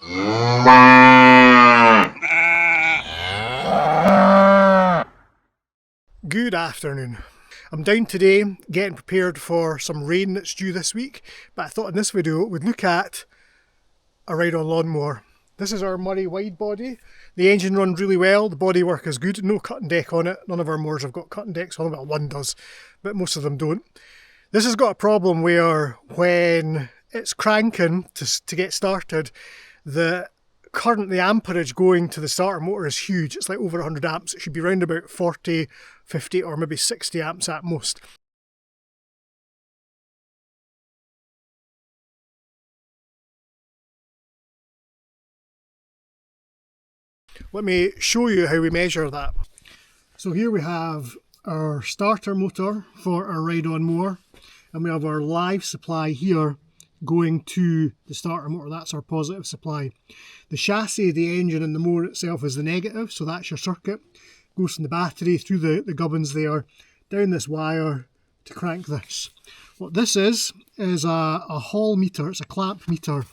Good afternoon. I'm down today getting prepared for some rain that's due this week, but I thought in this video we'd look at a ride-on lawnmower. This is our Murray wide body. The engine runs really well, the bodywork is good, no cutting deck on it. None of our mowers have got cutting decks on them, well one does, but most of them don't. This has got a problem where when it's cranking to get started, the current, the amperage going to the starter motor is huge. It's like over 100 amps. It should be around about 40, 50 or maybe 60 amps at most. Let me show you how we measure that. So here we have our starter motor for our ride-on mower, and we have our live supply here going to the starter motor. That's our positive supply. The chassis, the engine and the mower itself is the negative, so that's your circuit. Goes from the battery through the gubbins there, down this wire to crank this. What this is a hall meter, it's a clamp meter,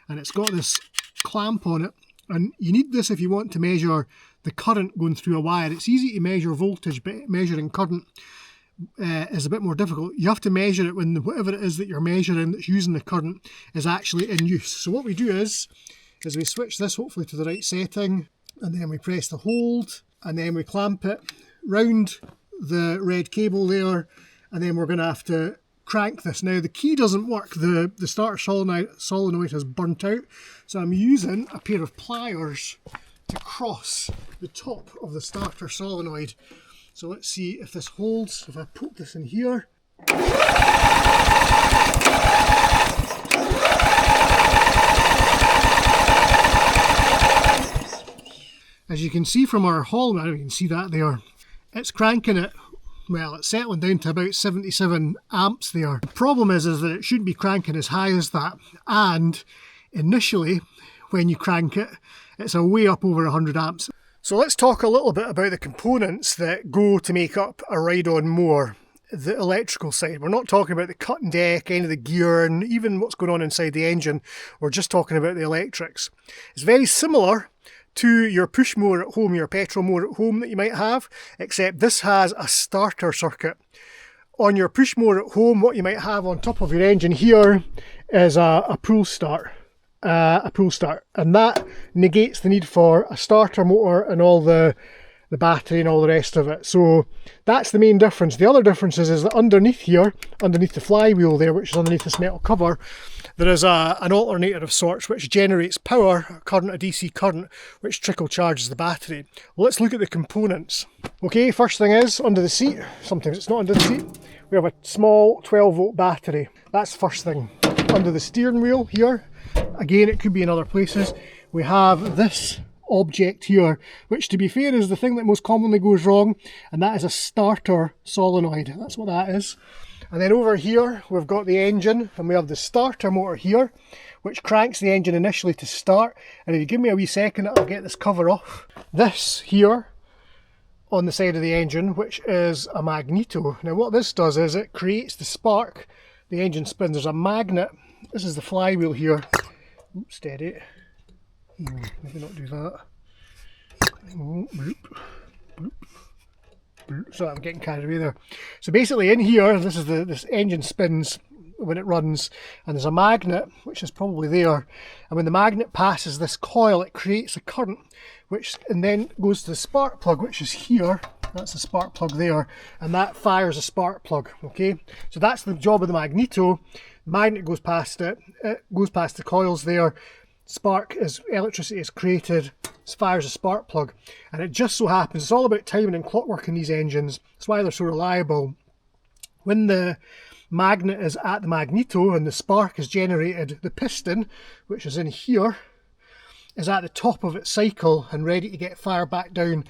and it's got this clamp on it, and you need this if you want to measure the current going through a wire. It's easy to measure voltage, but measuring current is a bit more difficult. You have to measure it when whatever it is that you're measuring that's using the current is actually in use. So what we do is we switch this hopefully to the right setting, and then we press the hold, and then we clamp it round the red cable there, and then we're going to have to crank this. Now the key doesn't work, the starter solenoid has burnt out, so I'm using a pair of pliers to cross the top of the starter solenoid. So let's see if this holds. If I poke this in here. As you can see from our hall, you can see that there. It's cranking it, well, it's settling down to about 77 amps there. The problem is that it shouldn't be cranking as high as that, and initially when you crank it, it's a way up over 100 amps. So let's talk a little bit about the components that go to make up a ride-on mower, the electrical side. We're not talking about the cutting deck, any of the gear, and even what's going on inside the engine. We're just talking about the electrics. It's very similar to your push mower at home, your petrol mower at home that you might have, except this has a starter circuit. On your push mower at home, what you might have on top of your engine here is a pull start. And that negates the need for a starter motor and all the battery and all the rest of it. So that's the main difference. The other difference is that underneath here, underneath the flywheel there, which is underneath this metal cover, there is an alternator of sorts which generates power, current, a DC current, which trickle charges the battery. Well, let's look at the components. Okay, first thing is under the seat, sometimes it's not under the seat, we have a small 12 volt battery. That's the first thing. Under the steering wheel here, again it could be in other places, we have this object here, which to be fair is the thing that most commonly goes wrong, and that is a starter solenoid. That's what that is. And then over here we've got the engine, and we have the starter motor here, which cranks the engine initially to start. And if you give me a wee second, I'll get this cover off. This here on the side of the engine, which is a magneto. Now what this does is it creates the spark, the engine spins. There's a magnet. This is the flywheel here. Oops, steady. Maybe not do that. Bloop, bloop, bloop. So I'm getting carried away there. So basically in here, this engine spins when it runs, and there's a magnet which is probably there, and when the magnet passes this coil, it creates a current, and then goes to the spark plug, which is here. That's the spark plug there, and that fires a spark plug. Okay, so that's the job of the magneto. The magnet goes past it goes past the coils there. Electricity is created, fires a spark plug, and it just so happens, it's all about timing and clockwork in these engines. That's why they're so reliable. When the magnet is at the magneto and the spark is generated, the piston, which is in here, is at the top of its cycle and ready to get fired back down.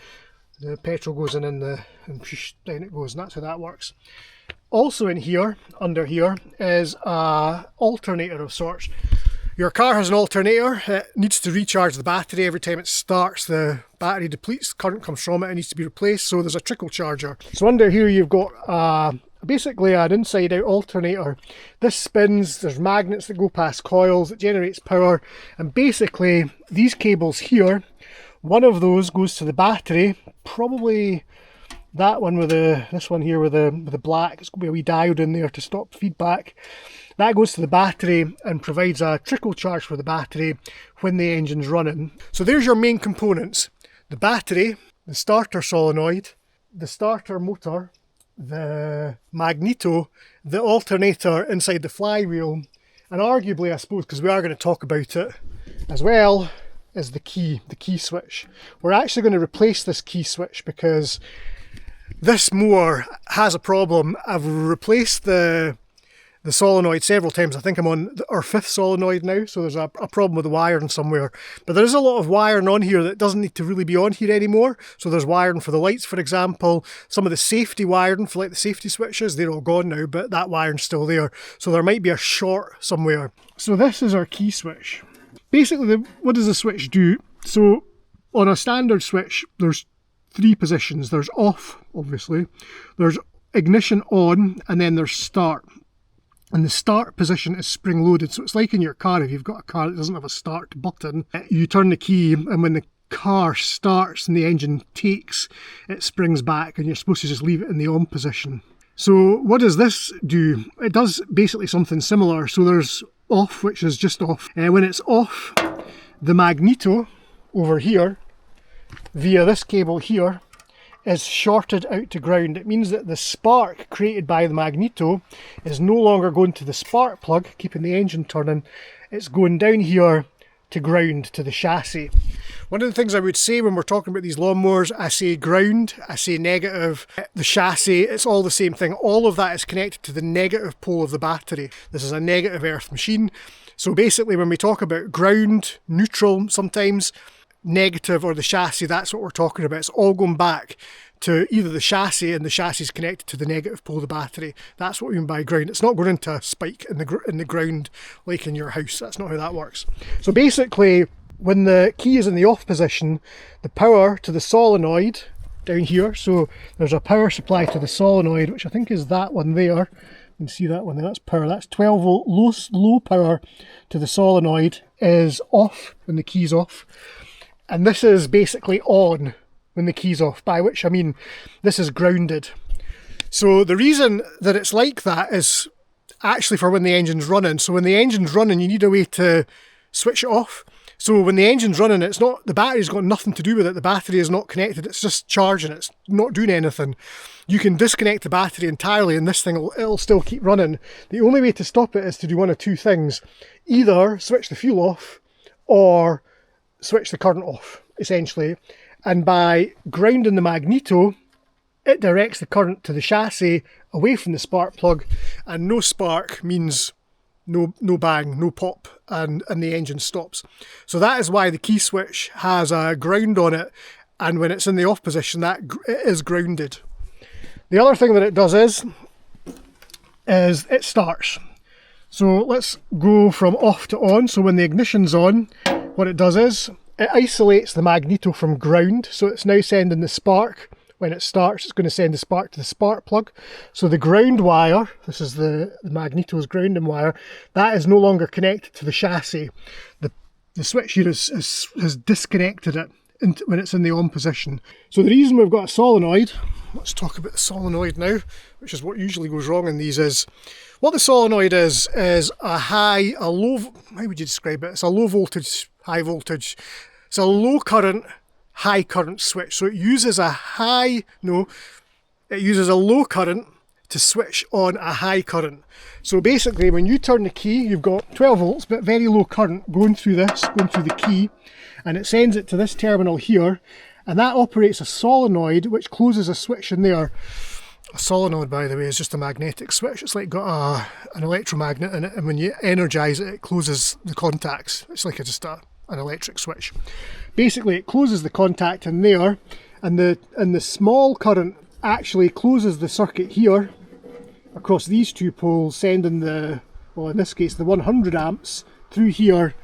The petrol goes in and down it goes, and that's how that works. Also in here, under here, is an alternator of sorts. Your car has an alternator. It needs to recharge the battery every time it starts. The battery depletes, current comes from it, it needs to be replaced, so there's a trickle charger. So under here you've got basically an inside out alternator. This spins, there's magnets that go past coils, it generates power, and basically these cables here, one of those goes to the battery, probably that one with this one here with the black, it's going to be a wee diode in there to stop feedback. That goes to the battery and provides a trickle charge for the battery when the engine's running. So there's your main components: the battery, the starter solenoid, the starter motor, the magneto, the alternator inside the flywheel, and arguably, I suppose, because we are going to talk about it as well, is the key switch. We're actually going to replace this key switch because this mower has a problem. I've replaced the solenoid several times. I think I'm on our 5th solenoid now, so there's a problem with the wiring somewhere. But there is a lot of wiring on here that doesn't need to really be on here anymore. So there's wiring for the lights, for example. Some of the safety wiring for like the safety switches, they're all gone now, but that wiring's still there. So there might be a short somewhere. So this is our key switch. Basically, what does the switch do? So on a standard switch, there's 3 positions. There's off, obviously. There's ignition on, and then there's start. And the start position is spring loaded, so it's like in your car. If you've got a car that doesn't have a start button, you turn the key, and when the car starts and the engine takes, it springs back, and you're supposed to just leave it in the on position. So what does this do? It does basically something similar. So there's off, which is just off. When it's off, the magneto over here, via this cable here, is shorted out to ground. It means that the spark created by the magneto is no longer going to the spark plug, keeping the engine turning. It's going down here to ground, to the chassis. One of the things I would say when we're talking about these lawnmowers, I say ground, I say negative. The chassis, it's all the same thing. All of that is connected to the negative pole of the battery. This is a negative earth machine. So basically when we talk about ground, neutral sometimes, negative, or the chassis, that's what we're talking about. It's all going back to either the chassis, and the chassis is connected to the negative pole of the battery. That's what we mean by ground. It's not going into a spike in the ground like in your house. That's not how that works. So basically, when the key is in the off position, the power to the solenoid down here, so there's a power supply to the solenoid, which I think is that one there. You can see that one there, that's power. That's 12 volt low power to the solenoid is off when the key's off. And this is basically on when the key's off, by which I mean this is grounded. So the reason that it's like that is actually for when the engine's running. So when the engine's running, you need a way to switch it off. So when the engine's running, it's not, the battery's got nothing to do with it. The battery is not connected. It's just charging. It's not doing anything. You can disconnect the battery entirely and this thing, it'll still keep running. The only way to stop it is to do one of 2 things. Either switch the fuel off or switch the current off, essentially. And by grounding the magneto, it directs the current to the chassis away from the spark plug, and no spark means no bang, no pop, and the engine stops. So that is why the key switch has a ground on it, and when it's in the off position, that it is grounded. The other thing that it does is it starts. So let's go from off to on. So when the ignition's on, what it does is it isolates the magneto from ground. So it's now sending the spark. When it starts, it's going to send the spark to the spark plug. So the ground wire, this is the magneto's grounding wire, that is no longer connected to the chassis. The switch here has disconnected it when it's in the on position. So the reason we've got a solenoid, let's talk about the solenoid now, which is what usually goes wrong in these, is what the solenoid is a low, how would you describe it? It's a low voltage, high voltage. It's a low current, high current switch. So it uses a low current to switch on a high current. So basically when you turn the key, you've got 12 volts but very low current going through the key, and it sends it to this terminal here, and that operates a solenoid which closes a switch in there. A solenoid, by the way, is just a magnetic switch. It's like got an electromagnet in it, and when you energise it, it closes the contacts. It's like just an electric switch. Basically it closes the contact in there, and the small current actually closes the circuit here across these 2 poles, sending in this case the 100 amps through here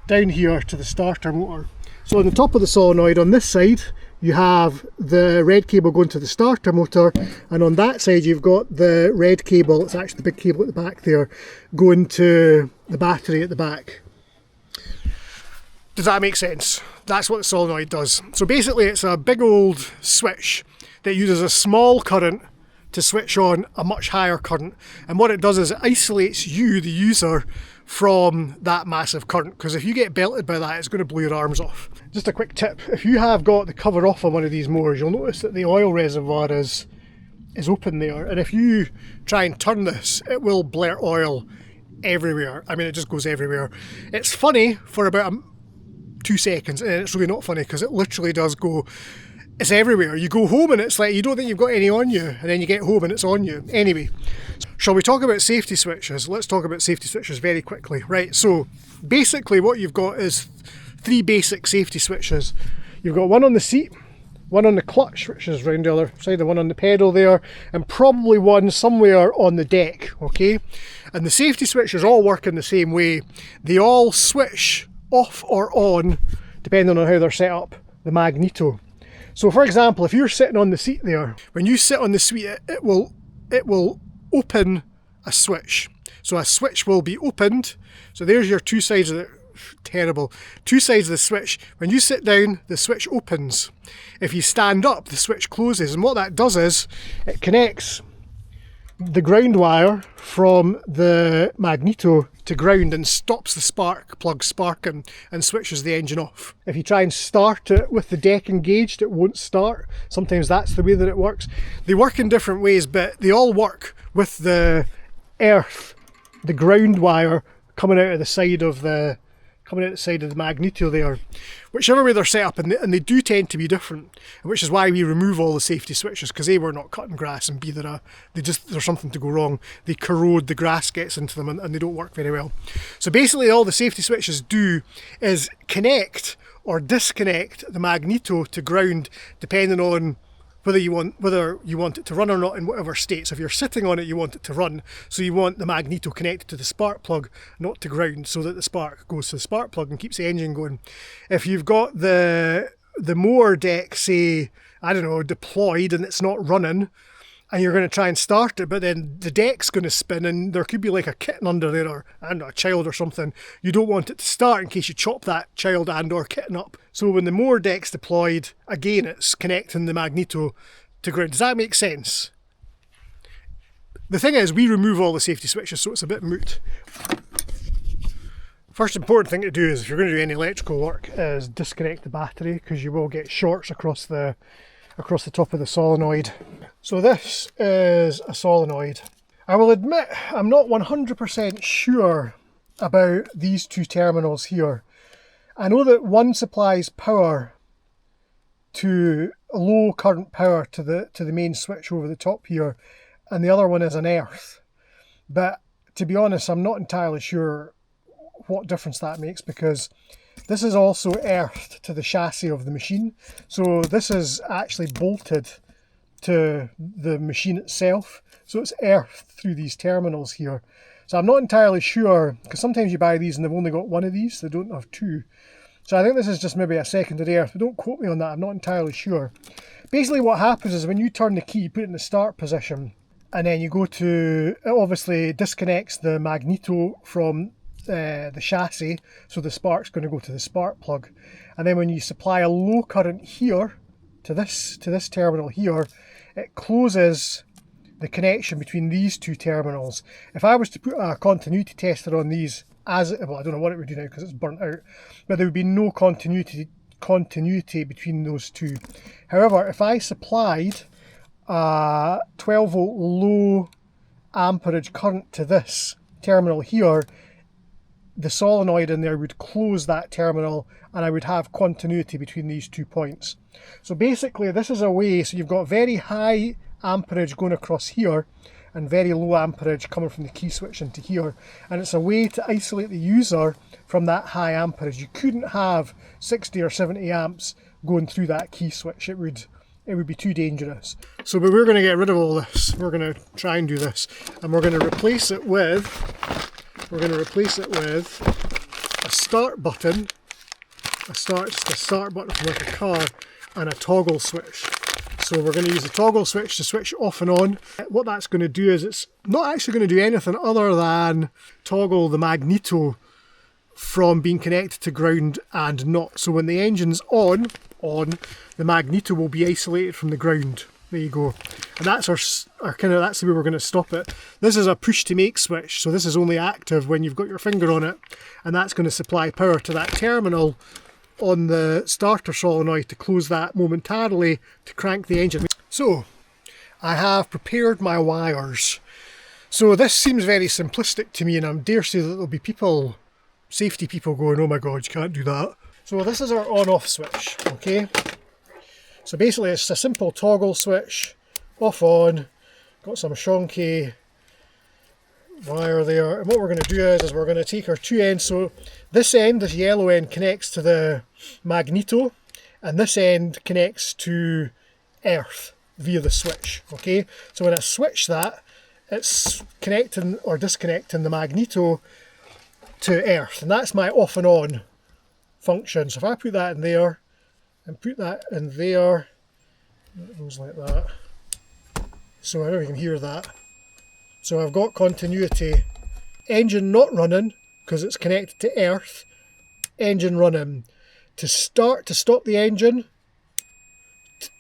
down here to the starter motor. So on the top of the solenoid on this side you have the red cable going to the starter motor, and on that side you've got the red cable, it's actually the big cable at the back there, going to the battery at the back. Does that make sense? That's what the solenoid does. So basically it's a big old switch that uses a small current to switch on a much higher current, and what it does is it isolates you, the user, from that massive current, because if you get belted by that, it's going to blow your arms off. Just a quick tip, if you have got the cover off on one of these mowers, you'll notice that the oil reservoir is open there, and if you try and turn this, it will blurt oil everywhere. I mean, it just goes everywhere. It's funny for about 2 seconds, and it's really not funny because it literally does go, it's everywhere. You go home and it's like you don't think you've got any on you, and then you get home and it's on you. Anyway, shall we talk about safety switches? Let's talk about safety switches very quickly. Right, so basically what you've got is 3 basic safety switches. You've got one on the seat, one on the clutch, which is round the other side, the one on the pedal there, and probably one somewhere on the deck, okay? And the safety switches all work in the same way. They all switch off or on, depending on how they're set up, the magneto. So for example, if you're sitting on the seat there, when you sit on the seat, it will open a switch. So a switch will be opened. So there's your 2 sides of the, terrible, 2 sides of the switch. When you sit down, the switch opens. If you stand up, the switch closes. And what that does is, it connects the ground wire from the magneto to ground and stops the spark plug sparking and switches the engine off. If you try and start it with the deck engaged, it won't start. Sometimes that's the way that it works. They work in different ways, but they all work with the earth, the ground wire coming out of the side of the magneto there. Whichever way they're set up, and they do tend to be different, which is why we remove all the safety switches, because A, we're not cutting grass, and B, there's something to go wrong. They corrode, the grass gets into them, and they don't work very well. So basically all the safety switches do is connect or disconnect the magneto to ground, depending on whether you want it to run or not, in whatever state. So if you're sitting on it, you want it to run. So you want the magneto connected to the spark plug, not to ground, so that the spark goes to the spark plug and keeps the engine going. If you've got the mower deck, say, I don't know, deployed and it's not running, and you're going to try and start it, but then the deck's going to spin and there could be like a kitten under there, or I don't know, a child or something. You don't want it to start in case you chop that child and or kitten up. So when the mower deck's deployed, again, it's connecting the magneto to ground. Does that make sense? The thing is, we remove all the safety switches, so it's a bit moot. First important thing to do is, if you're going to do any electrical work, is disconnect the battery, because you will get shorts across the top of the solenoid. So this is a solenoid. I will admit I'm not 100% sure about these 2 terminals here. I know that one supplies power to low current power to the main switch over the top here, and the other one is an earth. But to be honest, I'm not entirely sure what difference that makes, because this is also earthed to the chassis of the machine. So this is actually bolted to the machine itself. So it's earthed through these terminals here. So I'm not entirely sure, because sometimes you buy these and they've only got one of these, they don't have 2. So I think this is just maybe a secondary earth, but don't quote me on that, I'm not entirely sure. Basically what happens is, when you turn the key, you put it in the start position, and then you go to, it obviously disconnects the magneto from the chassis, so the spark's going to go to the spark plug. And then when you supply a low current here to this terminal here, it closes the connection between these 2 terminals. If I was to put a continuity tester on these, well, I don't know what it would do now because it's burnt out, but there would be no continuity between those 2. However, if I supplied a 12 volt low amperage current to this terminal here, the solenoid in there would close that terminal, and I would have continuity between these 2 points. So basically this is a way, so you've got very high amperage going across here and very low amperage coming from the key switch into here, and it's a way to isolate the user from that high amperage. You couldn't have 60 or 70 amps going through that key switch. It would be too dangerous. So but we're going to get rid of all this. We're going to try and do this, and we're going to replace it with a start button, just a start button from like a car, and a toggle switch. So we're going to use the toggle switch to switch off and on. What that's going to do is it's not actually going to do anything other than toggle the magneto from being connected to ground and not. So when the engine's on, the magneto will be isolated from the ground. There you go. And that's our kind of, that's the way we're going to stop it. This is a push to make switch, so this is only active when you've got your finger on it, and that's going to supply power to that terminal on the starter solenoid to close that momentarily to crank the engine. So I have prepared my wires. So this seems very simplistic to me, and I dare say that there'll be people, safety people, going, oh my god, you can't do that. So this is our on-off switch, okay? So basically it's a simple toggle switch, off on, got some shonky wire there, and what we're going to do is we're going to take our two ends. So this end, this yellow end, connects to the magneto, and this end connects to earth via the switch, okay? So when I switch that, it's connecting or disconnecting the magneto to earth, and that's my off and on function. So if I put that in there and put that in there, it goes like that. So I know you can hear that. So I've got continuity. Engine not running because it's connected to earth. Engine running. To stop the engine.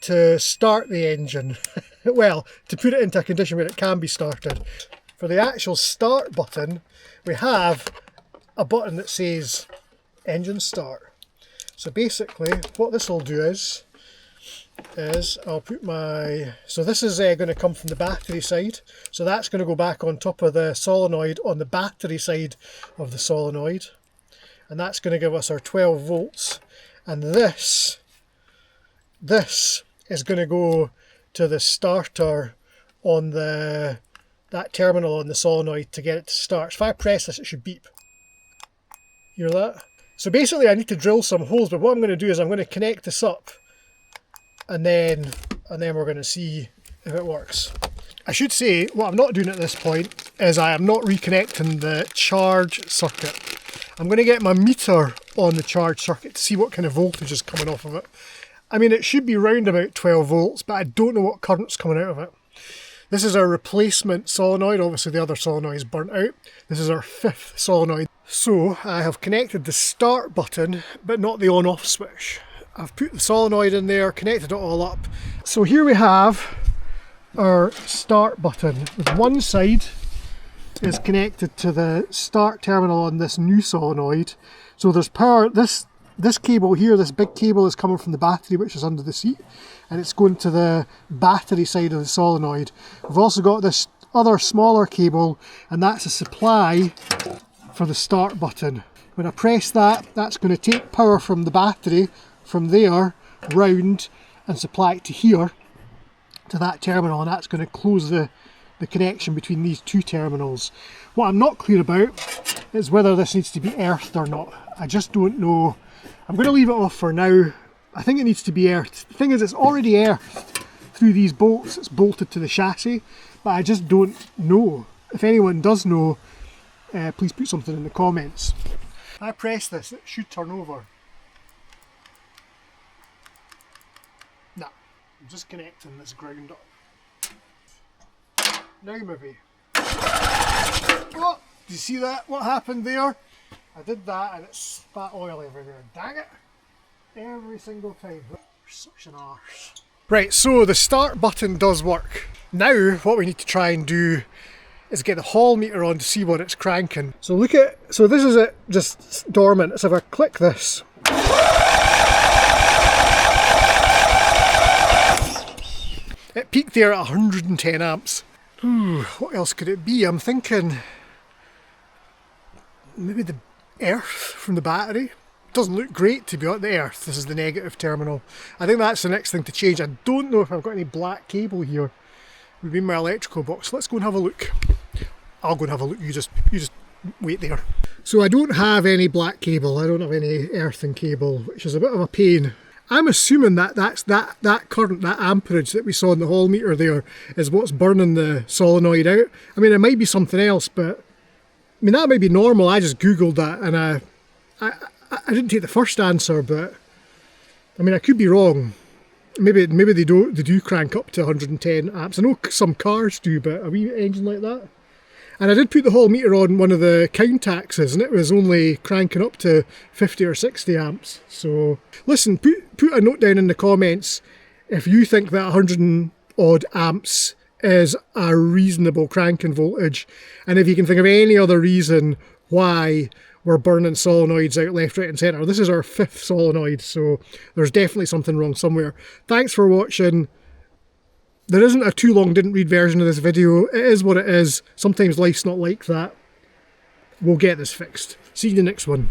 To start the engine. Well, to put it into a condition where it can be started. For the actual start button, we have a button that says engine start. So basically what this will do is I'll put my, so this is going to come from the battery side, so that's going to go back on top of the solenoid on the battery side of the solenoid, and that's going to give us our 12 volts, and this is going to go to the starter on that terminal on the solenoid to get it to start. So if I press this, it should beep. Hear that? So basically I need to drill some holes, but what I'm going to do is I'm going to connect this up, and then we're going to see if it works. I should say what I'm not doing at this point is I am not reconnecting the charge circuit. I'm going to get my meter on the charge circuit to see what kind of voltage is coming off of it. I mean, it should be round about 12 volts, but I don't know what current's coming out of it. This is our replacement solenoid. Obviously the other solenoid is burnt out. This is our 5th solenoid. So I have connected the start button, but not the on-off switch. I've put the solenoid in there, connected it all up. So here we have our start button. With one side is connected to the start terminal on this new solenoid. So there's power. This cable here, this big cable, is coming from the battery, which is under the seat, and it's going to the battery side of the solenoid. We've also got this other smaller cable, and that's a supply for the start button. When I press that, that's going to take power from the battery from there round and supply it to here, to that terminal, and that's going to close the connection between these two terminals. What I'm not clear about is whether this needs to be earthed or not. I just don't know. I'm going to leave it off for now. I think it needs to be earthed. The thing is, it's already earthed through these bolts. It's bolted to the chassis, but I just don't know. If anyone does know, please put something in the comments. If I press this, it should turn over. No, I'm just connecting this ground up. Now maybe. Oh, do you see that? What happened there? I did that and it spat oil everywhere. Dang it! Every single time. You're such an arse. Right, so the start button does work. Now what we need to try and do is get the hall meter on to see what it's cranking. So look at, so this is it just dormant. So if I click this, it peaked there at 110 amps. What else could it be? I'm thinking maybe the earth from the battery. Doesn't look great to be honest. The earth, this is the negative terminal. I think that's the next thing to change. I don't know if I've got any black cable here. We've been in my electrical box. Let's go and have a look. I'll go and have a look. You just wait there. So I don't have any black cable. I don't have any earthing cable, which is a bit of a pain. I'm assuming that that current, that amperage that we saw in the hall meter there is what's burning the solenoid out. I mean, it might be something else, but I mean, that might be normal. I just googled that and I didn't take the first answer, but I mean, I could be wrong. Maybe they do crank up to 110 amps. I know some cars do, but a wee engine like that. And I did put the hall meter on one of the count axes, and it was only cranking up to 50 or 60 amps. So listen, put a note down in the comments if you think that 100 and odd amps is a reasonable cranking voltage, and if you can think of any other reason why we're burning solenoids out left, right and centre. This is our 5th solenoid, so there's definitely something wrong somewhere. Thanks for watching. There isn't a too long didn't read version of this video. It is what it is. Sometimes life's not like that. We'll get this fixed. See you in the next one.